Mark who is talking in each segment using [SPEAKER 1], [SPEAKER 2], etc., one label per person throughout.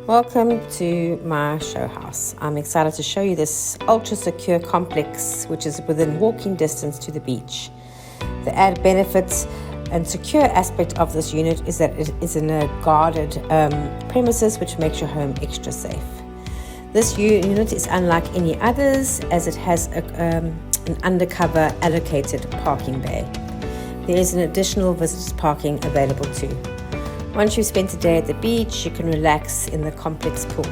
[SPEAKER 1] Welcome to my show house. I'm excited to show you this ultra secure complex which is within walking distance to the beach. The added benefits and secure aspect of this unit is that it is in a guarded premises which makes your home extra safe. This unit is unlike any others as it has an undercover allocated parking bay. There is an additional visitors parking available too. Once you've spent a day at the beach, you can relax in the complex pool.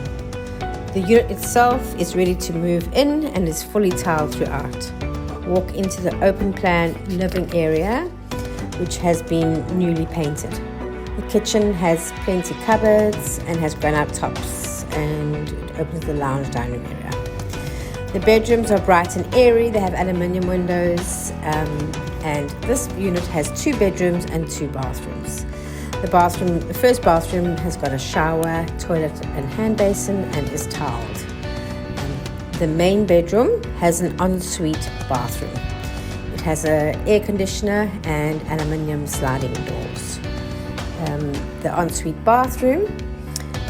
[SPEAKER 1] The unit itself is ready to move in and is fully tiled throughout. Walk into the open plan living area, which has been newly painted. The kitchen has plenty cupboards and has granite tops, and it opens the lounge dining area. The bedrooms are bright and airy. They have aluminium windows, and this unit has 2 bedrooms and 2 bathrooms. The first bathroom has got a shower, toilet and hand basin and is tiled. The main bedroom has an ensuite bathroom. It has an air conditioner and aluminium sliding doors. The ensuite bathroom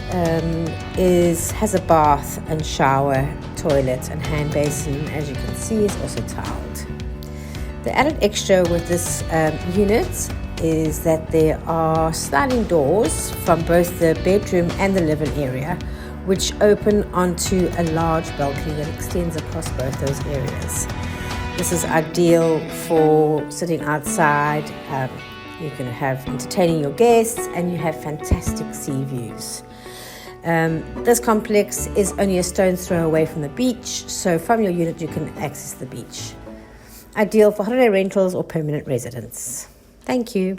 [SPEAKER 1] has a bath and shower, toilet and hand basin, as you can see, is also tiled. The added extra with this unit is that there are sliding doors from both the bedroom and the living area, which open onto a large balcony that extends across both those areas. This is ideal for sitting outside. You can have entertaining your guests, and you have fantastic sea views. This complex is only a stone's throw away from the beach, so from your unit you can access the beach. Ideal for holiday rentals or permanent residents. Thank you.